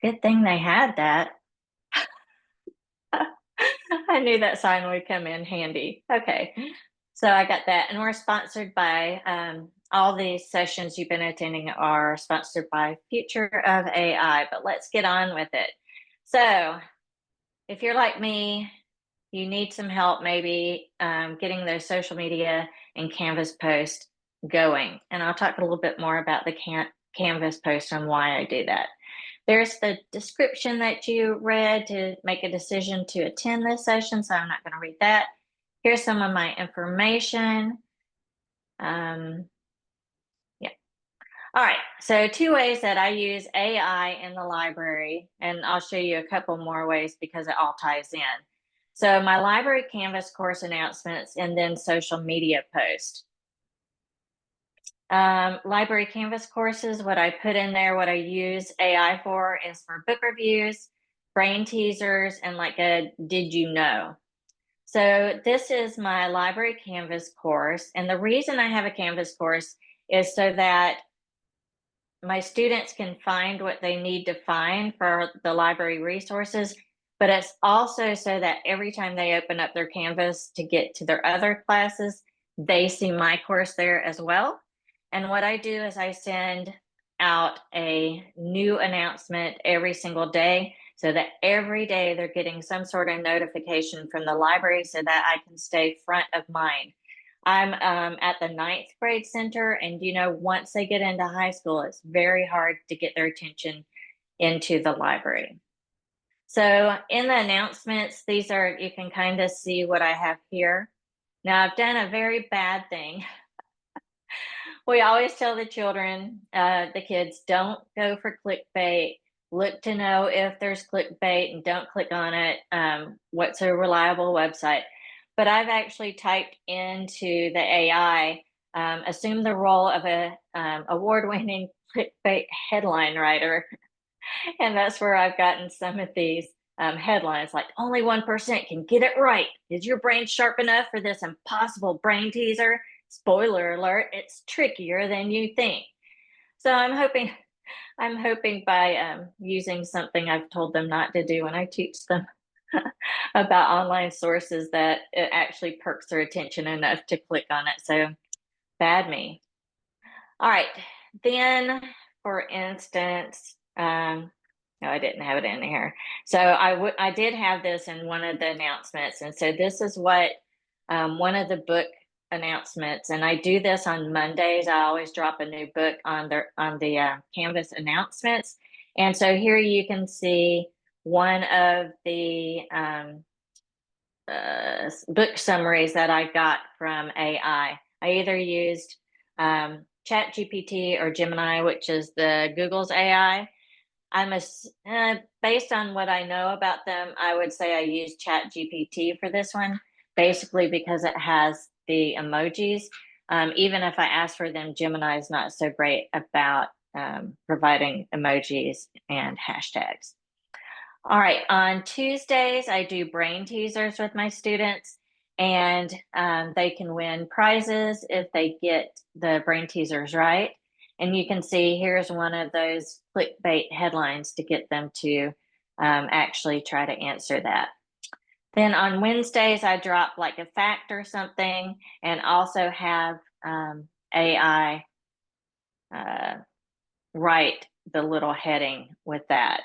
Good thing they had that. I knew that sign would come in handy. Okay, so I got that, and we're sponsored by all these sessions you've been attending are sponsored by Future of AI, but let's get on with it. So if you're like me, you need some help maybe getting those social media and Canvas posts going. And I'll talk a little bit more about the Canvas post and why I do that. There's the description that you read to make a decision to attend this session, so I'm not going to read that. Here's some of my information. Yeah. All right, so two ways that I use AI in the library, and I'll show you a couple more ways because it all ties in. So my library Canvas course announcements and then social media post. Library Canvas courses, what I put in there, what I use AI for is for book reviews, brain teasers, and like a did you know? So this is my library Canvas course. And the reason I have a Canvas course is so that my students can find what they need to find for the library resources, but it's also so that every time they open up their Canvas to get to their other classes, they see my course there as well. And what I do is I send out a new announcement every single day so that every day they're getting some sort of notification from the library so that I can stay front of mind. I'm at the ninth grade center, and once they get into high school, it's very hard to get their attention into the library. So in the announcements, these are, you can kind of see what I have here. Now I've done a very bad thing. We always tell the children, the kids, don't go for clickbait. Look to know if there's clickbait and don't click on it. What's a reliable website? But I've actually typed into the AI, assume the role of a award-winning clickbait headline writer, and that's where I've gotten some of these headlines like only 1% can get it right. Is your brain sharp enough for this impossible brain teaser? Spoiler alert, it's trickier than you think. So I'm hoping by using something I've told them not to do when I teach them about online sources that it actually perks their attention enough to click on it. So bad me. All right, then for instance, no, I didn't have it in here. So I did have this in one of the announcements, and so this is what one of the book announcements, and I do this on Mondays. I always drop a new book on the Canvas announcements, and so here you can see one of the book summaries that I got from AI. I either used ChatGPT or Gemini, which is the Google's AI. Based on what I know about them, I would say I use ChatGPT for this one, basically because it has the emojis. Even if I ask for them, Gemini is not so great about providing emojis and hashtags. All right, on Tuesdays, I do brain teasers with my students, and they can win prizes if they get the brain teasers right. And you can see here's one of those clickbait headlines to get them to actually try to answer that. Then on Wednesdays, I drop like a fact or something, and also have AI write the little heading with that.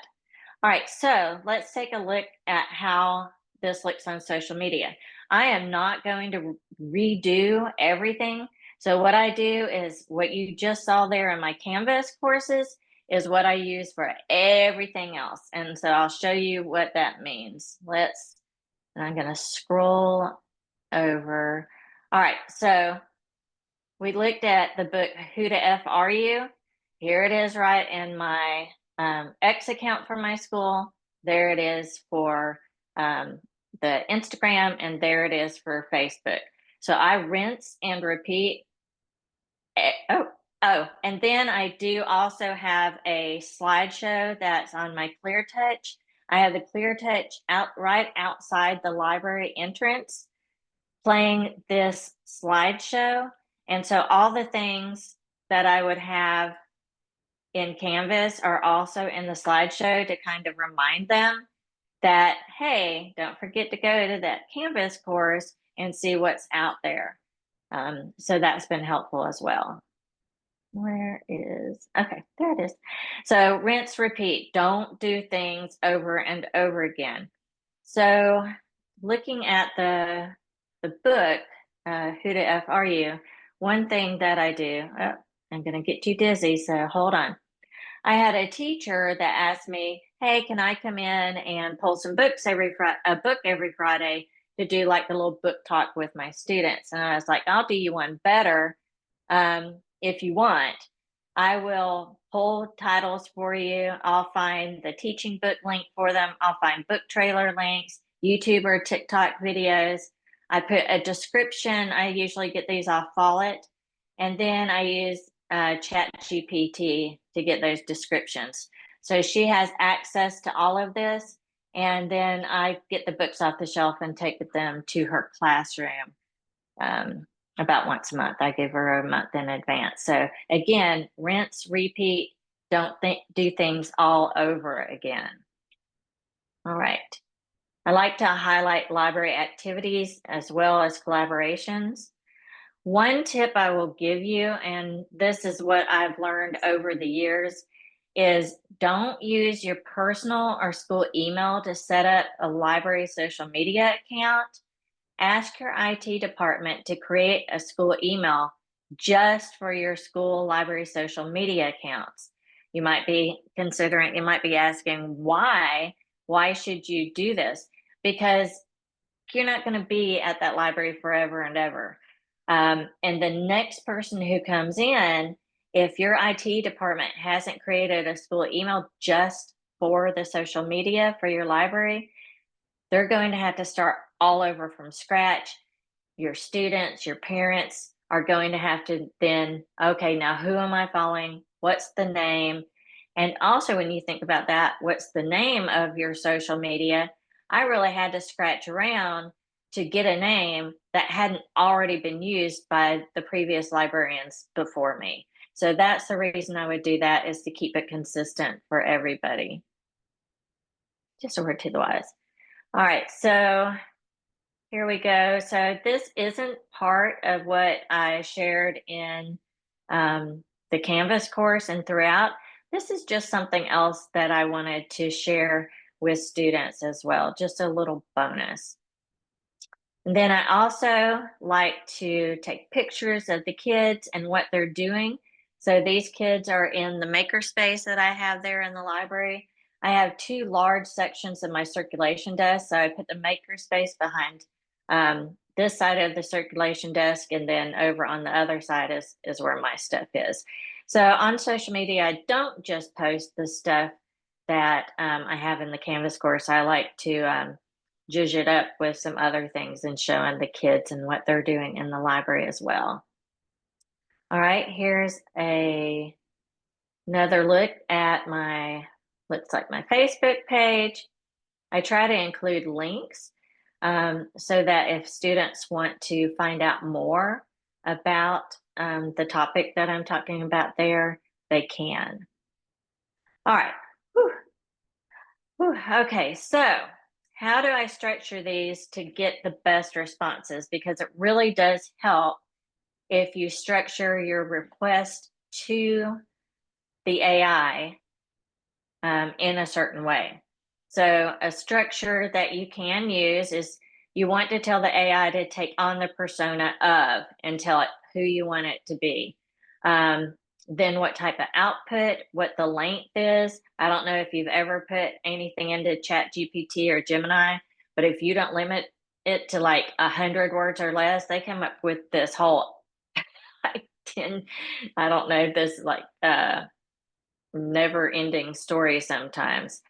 All right, so let's take a look at how this looks on social media. I am not going to redo everything. So what I do is what you just saw there in my Canvas courses is what I use for everything else. And so I'll show you what that means. I'm going to scroll over. All right, so we looked at the book, Who the F Are You? Here it is right in my X account for my school. There it is for the Instagram, and there it is for Facebook. So I rinse and repeat. And then I do also have a slideshow that's on my Clear Touch. I have the Clear Touch right outside the library entrance playing this slideshow. And so all the things that I would have in Canvas are also in the slideshow to kind of remind them that, hey, don't forget to go to that Canvas course and see what's out there. So that's been helpful as well. Okay, there it is. So rinse, repeat, don't do things over and over again. So looking at the book, Who the F Are You? One thing that I do, oh, I'm going to get too dizzy, so hold on. I had a teacher that asked me, hey, can I come in and pull some books a book every Friday to do like the little book talk with my students? And I was like, I'll do you one better. If you want, I will pull titles for you. I'll find the teaching book link for them. I'll find book trailer links, YouTube or TikTok videos. I put a description. I usually get these off Follett. And then I use ChatGPT to get those descriptions. So she has access to all of this. And then I get the books off the shelf and take them to her classroom. About once a month. I give her a month in advance. So again, rinse, repeat, don't do things all over again. All right. I like to highlight library activities as well as collaborations. One tip I will give you, and this is what I've learned over the years, is don't use your personal or school email to set up a library social media account. Ask your IT department to create a school email just for your school library social media accounts. You might be asking, why? Why should you do this? Because you're not going to be at that library forever and ever. And the next person who comes in, if your IT department hasn't created a school email just for the social media for your library, they're going to have to start all over from scratch. Your students, your parents are going to have to then, okay, now who am I following? What's the name? And also, when you think about that, what's the name of your social media? I really had to scratch around to get a name that hadn't already been used by the previous librarians before me. So that's the reason I would do that, is to keep it consistent for everybody. Just a word to the wise. All right, so here we go. So this isn't part of what I shared in the Canvas course and throughout. This is just something else that I wanted to share with students as well, just a little bonus. And then I also like to take pictures of the kids and what they're doing. So these kids are in the makerspace that I have there in the library. I have two large sections of my circulation desk. So I put the makerspace behind this side of the circulation desk, and then over on the other side is where my stuff is. So on social media, I don't just post the stuff that I have in the Canvas course. I like to zhuzh it up with some other things and showing the kids and what they're doing in the library as well. All right, here's another look at looks like my Facebook page. I try to include links so that if students want to find out more about the topic that I'm talking about there, they can. All right. Whew. Whew. Okay, so how do I structure these to get the best responses? Because it really does help if you structure your request to the AI in a certain way. So a structure that you can use is, you want to tell the AI to take on the persona of and tell it who you want it to be. Then what type of output, what the length is. I don't know if you've ever put anything into ChatGPT or Gemini, but if you don't limit it to like 100 words or less, they come up with this whole like 10, I don't know, this like never ending story sometimes.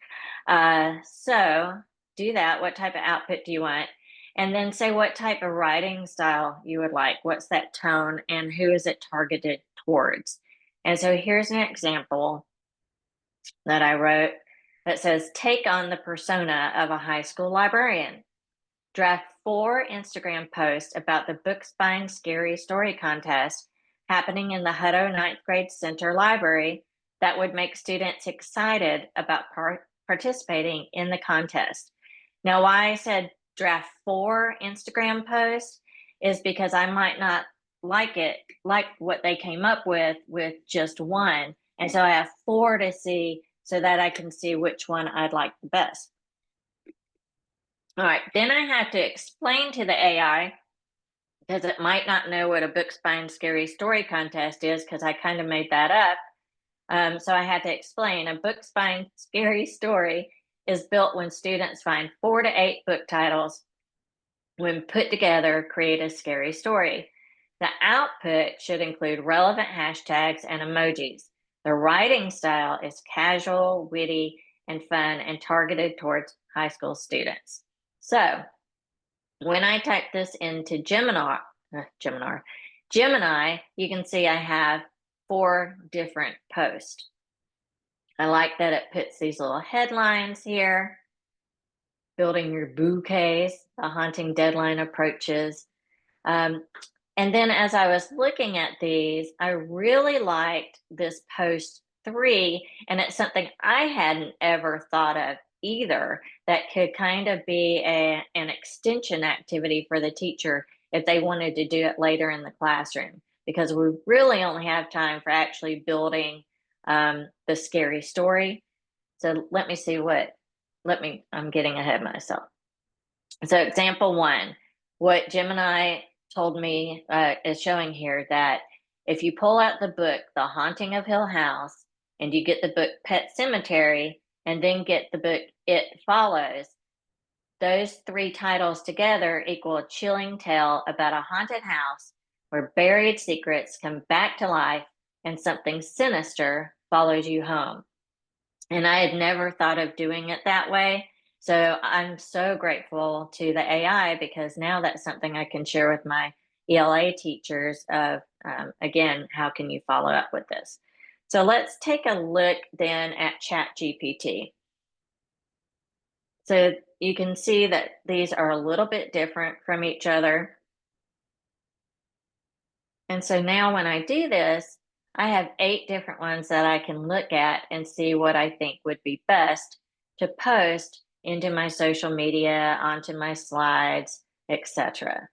So do that. What type of output do you want? And then say what type of writing style you would like. What's that tone and who is it targeted towards? And so here's an example that I wrote that says, take on the persona of a high school librarian. Draft 4 Instagram posts about the Books Bind Scary Story contest happening in the Hutto 9th Grade Center Library that would make students excited about participating in the contest. Now, why I said draft 4 Instagram posts is because I might not like what they came up with just one. And so I have 4 to see so that I can see which one I'd like the best. All right, then I have to explain to the AI because it might not know what a book spine scary story contest is because I kind of made that up. So I had to explain a book spine scary story is built when students find 4 to 8 book titles when put together create a scary story. The output should include relevant hashtags and emojis. The writing style is casual, witty, and fun and targeted towards high school students. So when I type this into Gemini, you can see I have 4 different posts. I like that it puts these little headlines here. Building your bouquets, the haunting deadline approaches. And then as I was looking at these, I really liked this post 3, and it's something I hadn't ever thought of either that could kind of be an extension activity for the teacher if they wanted to do it later in the classroom, because we really only have time for actually building the scary story. So let me see I'm getting ahead of myself. So example 1, what Gemini told me is showing here that if you pull out the book, The Haunting of Hill House, and you get the book Pet Cemetery, and then get the book It Follows, those 3 titles together equal a chilling tale about a haunted house where buried secrets come back to life and something sinister follows you home. And I had never thought of doing it that way. So I'm so grateful to the AI because now that's something I can share with my ELA teachers of, again, how can you follow up with this? So let's take a look then at ChatGPT. So you can see that these are a little bit different from each other. And so now when I do this, I have 8 different ones that I can look at and see what I think would be best to post into my social media, onto my slides, etc.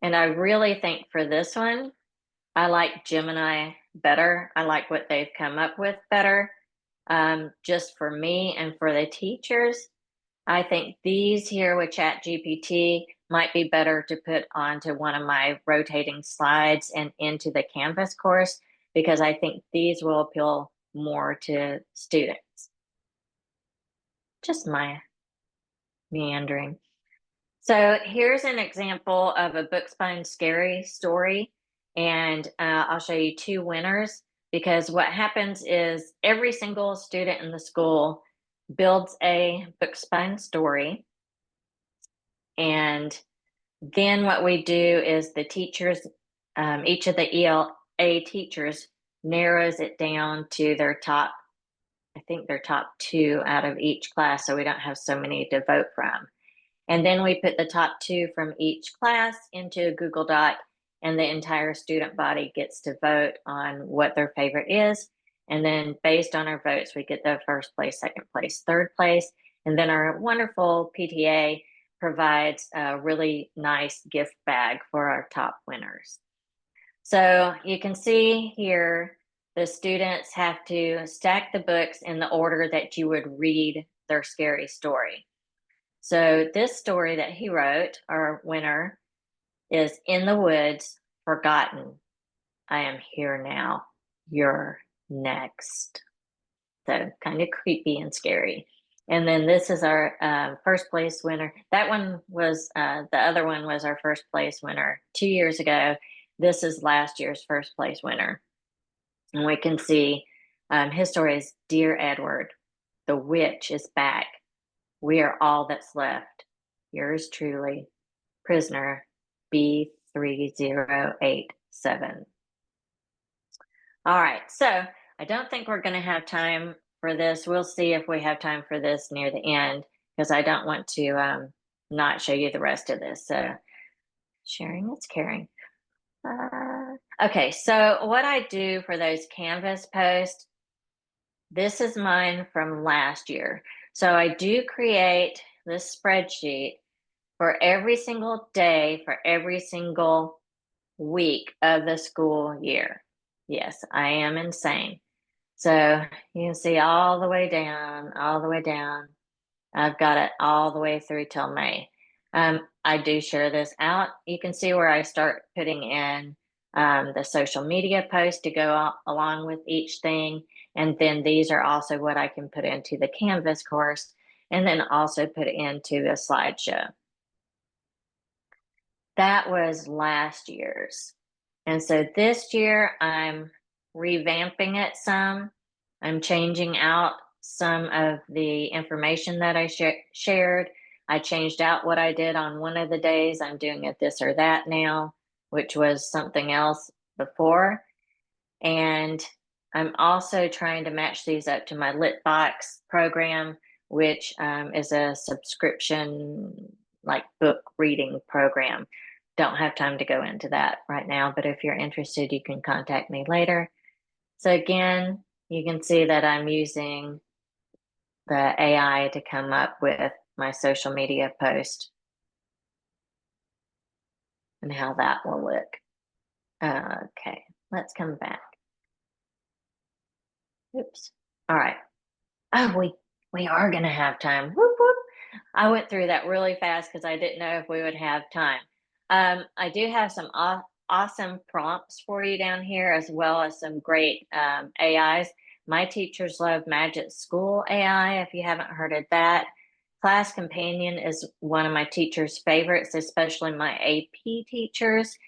And I really think for this one, I like Gemini better. I like what they've come up with better. Just for me and for the teachers, I think these here with ChatGPT might be better to put onto one of my rotating slides and into the Canvas course because I think these will appeal more to students. Just my meandering. So here's an example of a book spine scary story, and I'll show you 2 winners because what happens is every single student in the school builds a book spine story, and then what we do is the teachers, each of the ELA teachers narrows it down to their top, I think their top 2 out of each class, so we don't have so many to vote from. And then we put the top 2 from each class into a Google Doc, and the entire student body gets to vote on what their favorite is. And then based on our votes, we get the first place, second place, third place. And then our wonderful PTA provides a really nice gift bag for our top winners. So you can see here, the students have to stack the books in the order that you would read their scary story. So this story that he wrote, our winner, is In the Woods, Forgotten. I am here now. You're next. So kind of creepy and scary. And then this is our first place winner. That one was, the other one was our first place winner 2 years ago. This is last year's first place winner. And we can see his story is Dear Edward, the witch is back. We are all that's left. Yours truly, prisoner B3087. All right, so I don't think we're going to have time for this. We'll see if we have time for this near the end because I don't want to not show you the rest of this. So sharing is caring. Okay, so what I do for those Canvas posts, this is mine from last year. So I do create this spreadsheet for every single day for every single week of the school year. Yes, I am insane. So you can see all the way down, all the way down. I've got it all the way through till May. I do share this out. You can see where I start putting in the social media post to go along with each thing. And then these are also what I can put into the Canvas course and then also put into a slideshow. That was last year's. And so this year I'm revamping it some. I'm changing out some of the information that I shared. I changed out what I did on one of the days. I'm doing it this or that now, which was something else before. And I'm also trying to match these up to my Litbox program, which is a subscription like book reading program. Don't have time to go into that right now, but if you're interested, you can contact me later. So again, you can see that I'm using the AI to come up with my social media post and how that will look. Okay, let's come back. Oops. All right. Oh, we are gonna have time. Whoop, whoop. I went through that really fast because I didn't know if we would have time. I do have some awesome prompts for you down here, as well as some great AIs. My teachers love Magic School AI, if you haven't heard of that. Class Companion is one of my teachers' favorites, especially my AP teachers,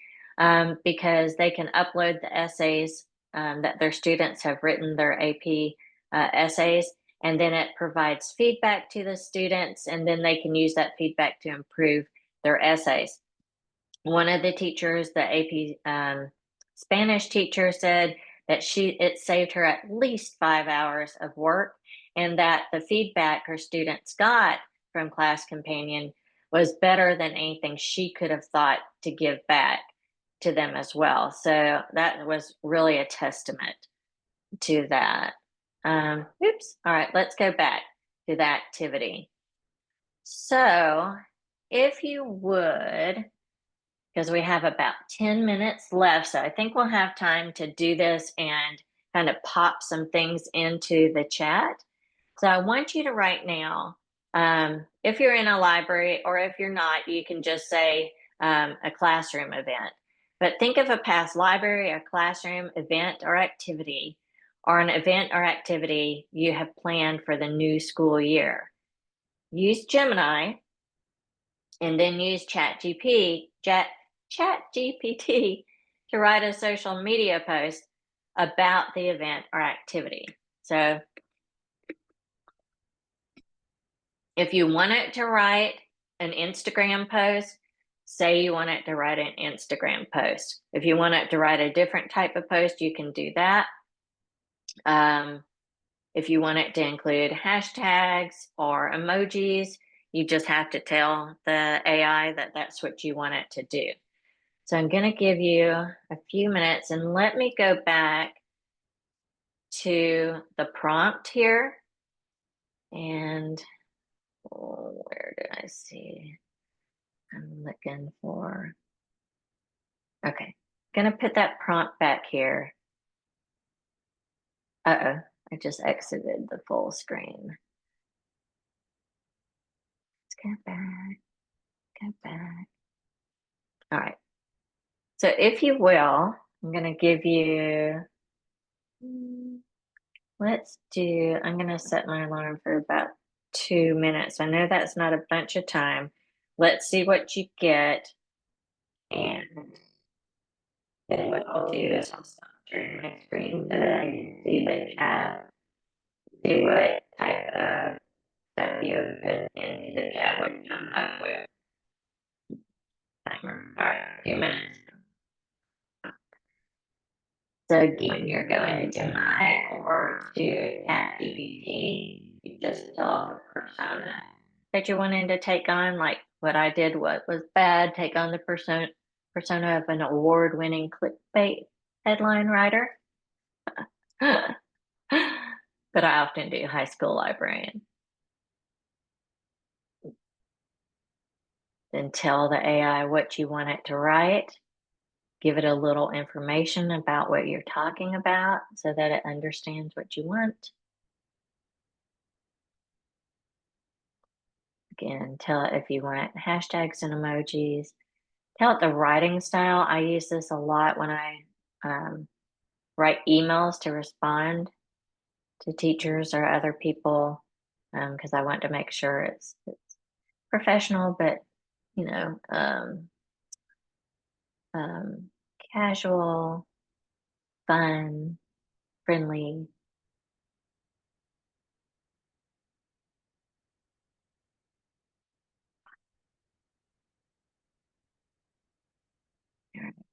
because they can upload the essays that their students have written, their AP essays, and then it provides feedback to the students, and then they can use that feedback to improve their essays. One of the teachers, the AP Spanish teacher, said that it saved her at least 5 hours of work, and that the feedback her students got from Class Companion was better than anything she could have thought to give back to them as well. So that was really a testament to that. Oops. All right, let's go back to the activity. So if you would, because we have about 10 minutes left, so I think we'll have time to do this and kind of pop some things into the chat. So I want you to write now, if you're in a library, or if you're not, you can just say a classroom event. But think of a past library or classroom event or activity, or an event or activity you have planned for the new school year. Use Gemini and then use ChatGPT to write a social media post about the event or activity. So if you want it to write an Instagram post, say you want it to write an Instagram post. If you want it to write a different type of post, you can do that. If you want it to include hashtags or emojis, you just have to tell the AI that that's what you want it to do. So I'm going to give you a few minutes, and let me go back to the prompt here. And where did I see? I'm looking for, okay, going to put that prompt back here. Uh-oh, I just exited the full screen. Let's go back, go back. All right. So if you will, I'm going to give you, I'm going to set my alarm for about 2 minutes. I know that's not a bunch of time. Let's see what you get. And then what I'll do is I'll stop sharing my screen so that I can see the chat, see what type of stuff you put into the chat, what you come up with. Timer. All right, 2 minutes. So again, you're going to my or to ChatGPT. You just tell the persona that you're wanting to take on, like what I did, what was bad, take on the persona of an award-winning clickbait headline writer, but I often do high school librarian. Then tell the AI what you want it to write. Give it a little information about what you're talking about so that it understands what you want. Again, tell it if you want hashtags and emojis. Tell it the writing style. I use this a lot when I write emails to respond to teachers or other people because I want to make sure it's professional, but you know, casual, fun, friendly.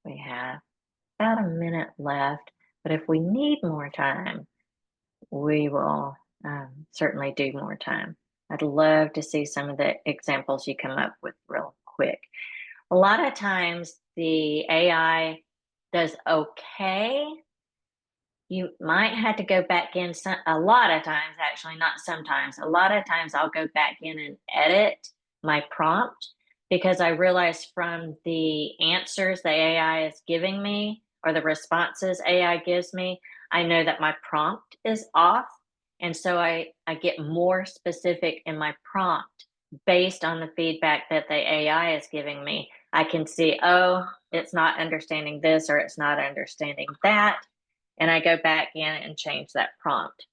We have about a minute left, but if we need more time, we will certainly do more time. I'd love to see some of the examples you come up with real quick. A lot of times the AI does okay. You might have to go back in a lot of times, actually, not sometimes. A lot of times I'll go back in and edit my prompt because I realize from the answers the AI is giving me or the responses AI gives me, I know that my prompt is off. And so I get more specific in my prompt based on the feedback that the AI is giving me. I can see, oh, it's not understanding this or it's not understanding that. And I go back in and change that prompt.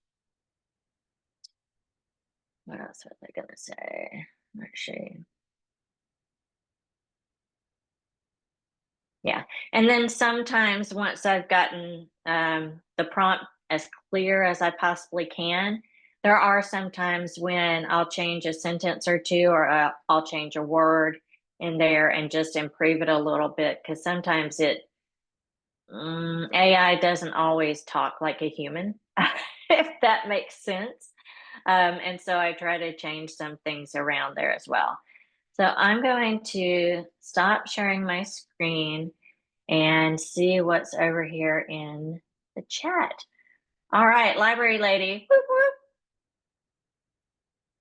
What else are they going to say? Let's see. Yeah. And then sometimes once I've gotten the prompt as clear as I possibly can, there are some times when I'll change a sentence or two, or I'll change a word in there and just improve it a little bit because sometimes AI doesn't always talk like a human, if that makes sense. And so I try to change some things around there as well. So I'm going to stop sharing my screen and see what's over here in the chat. All right, library lady. Whoop, whoop.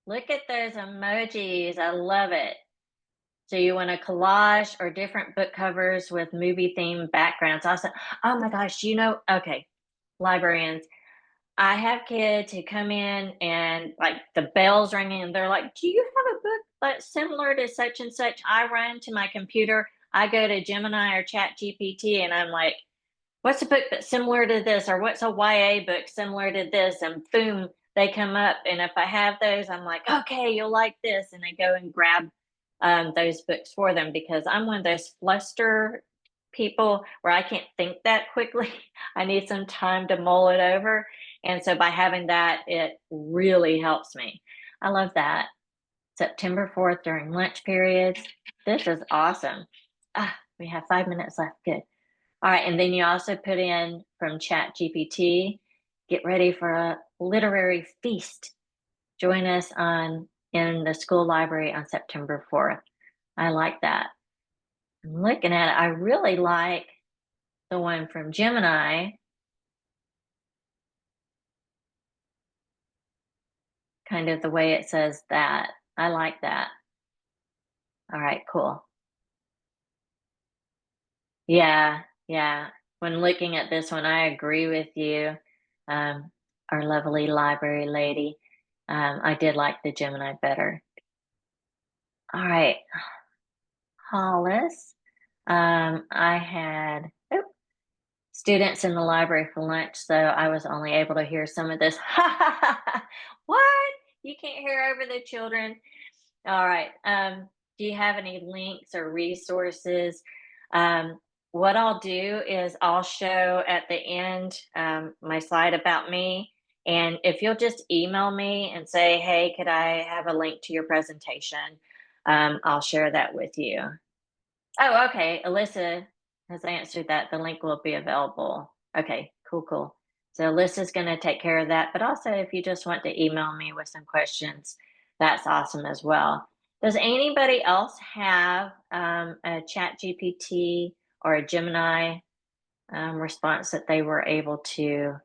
Look at those emojis. I love it. So you want a collage or different book covers with movie themed backgrounds. Also, oh my gosh, okay, librarians, I have kids who come in and like the bell's ringing and they're like, do you have a book that's similar to such and such? I run to my computer, I go to Gemini or Chat GPT and I'm like, what's a book that's similar to this? Or what's a YA book similar to this? And boom, they come up. And if I have those, I'm like, okay, you'll like this. And I go and grab those books for them because I'm one of those fluster people where I can't think that quickly. I need some time to mull it over. And so by having that, it really helps me. I love that. September 4th during lunch periods. This is awesome. We have 5 minutes left. Good. All right. And then you also put in from Chat GPT, get ready for a literary feast. Join us in the school library on September 4th. I like that. I'm looking at it. I really like the one from Gemini. Kind of the way it says that. I like that. All right, cool. Yeah, yeah. When looking at this one, I agree with you, our lovely library lady. I did like the Gemini better. All right, Hollis. I had students in the library for lunch, so I was only able to hear some of this. What? You can't hear over the children? All right. Do you have any links or resources? What I'll do is I'll show at the end my slide about me. And if you'll just email me and say, hey, could I have a link to your presentation? I'll share that with you. Oh, okay. Alyssa has answered that. The link will be available. Okay, cool, cool. So Alyssa's going to take care of that. But also, if you just want to email me with some questions, that's awesome as well. Does anybody else have a Chat GPT or a Gemini response that they were able to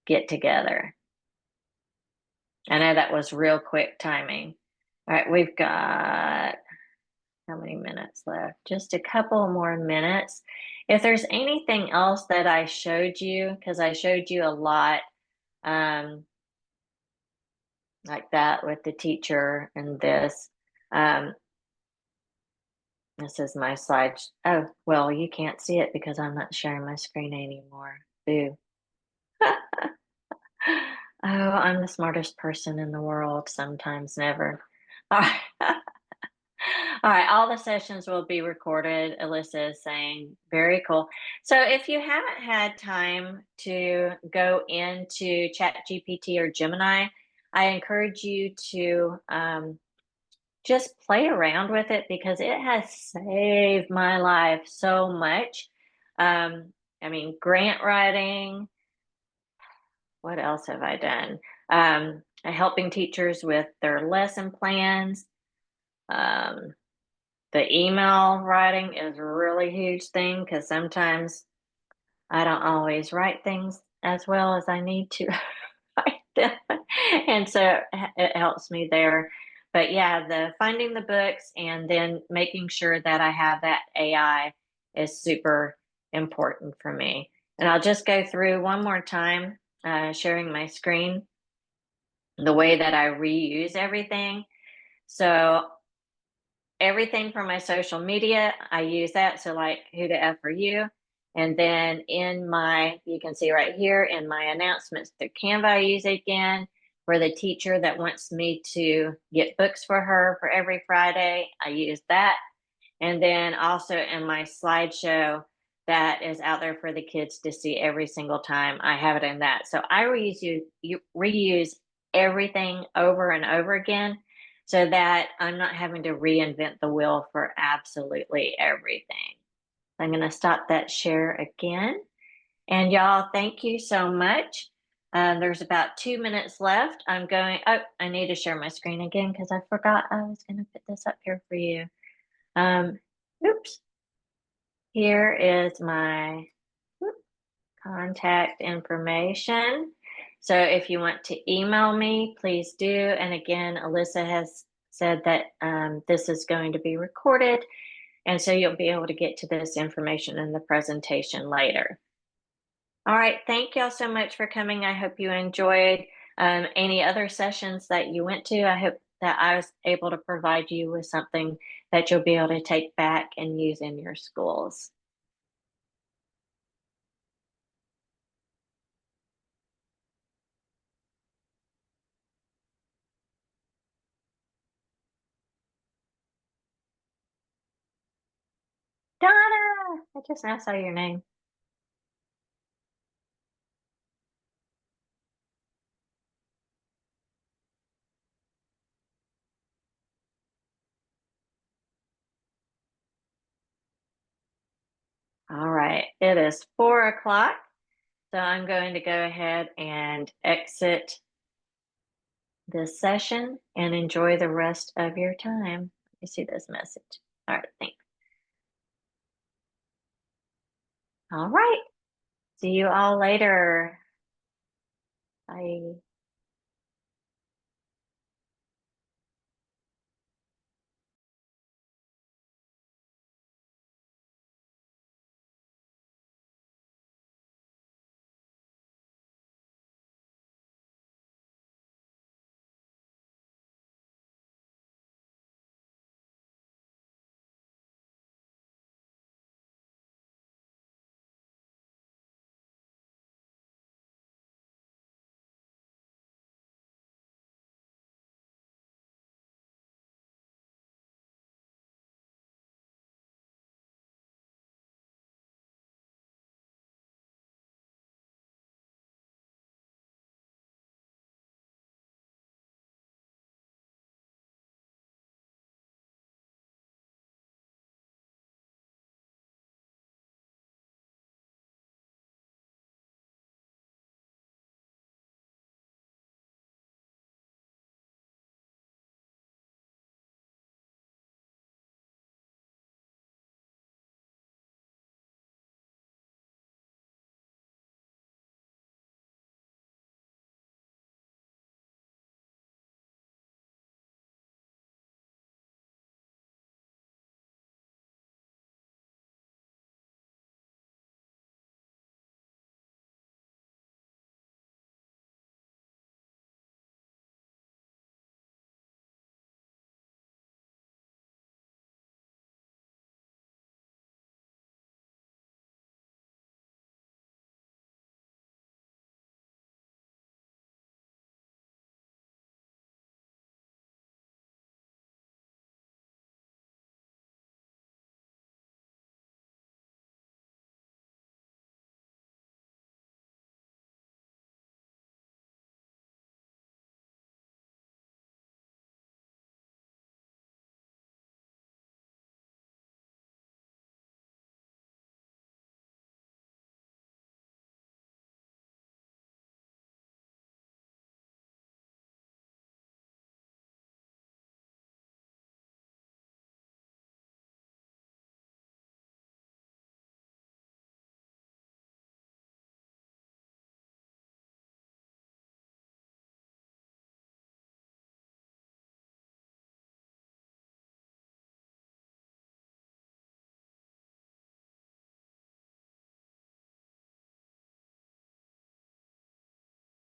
get together. I know that was real quick timing. All right, we've got how many minutes left? Just a couple more minutes. If there's anything else that I showed you, because I showed you a lot um, like that with the teacher and this. Um, this is my slide. Oh, well, you can't see it because I'm not sharing my screen anymore. Boo. Oh, I'm the smartest person in the world, sometimes never. All right. All right, all the sessions will be recorded. Alyssa is saying, very cool. So if you haven't had time to go into ChatGPT or Gemini, I encourage you to just play around with it because it has saved my life so much. I mean, grant writing, what else have I done? Helping teachers with their lesson plans. Um, the email writing is a really huge thing because sometimes I don't always write things as well as I need to write them. And so it helps me there. But yeah, the finding the books and then making sure that I have that AI is super important for me. And I'll just go through one more time, sharing my screen, the way that I reuse everything. So everything from my social media, I use that. So like who the F are you? And then in my, you can see right here in my announcements through Canva, I use it again for the teacher that wants me to get books for her for every Friday. I use that. And then also in my slideshow that is out there for the kids to see every single time, I have it in that. So I reuse everything over and over again so that I'm not having to reinvent the wheel for absolutely everything. I'm going to stop that share again. And y'all, thank you so much. There's about 2 minutes left. I need to share my screen again because I forgot I was going to put this up here for you. Oops. Here is my contact information. So if you want to email me, please do. And again, Alyssa has said that this is going to be recorded. And so you'll be able to get to this information in the presentation later. All right. Thank y'all so much for coming. I hope you enjoyed any other sessions that you went to. I hope that I was able to provide you with something that you'll be able to take back and use in your schools. Donna, I just now saw your name. All right, it is 4 o'clock. So I'm going to go ahead and exit this session and enjoy the rest of your time. Let me see this message. All right, thanks. All right, see you all later. Bye.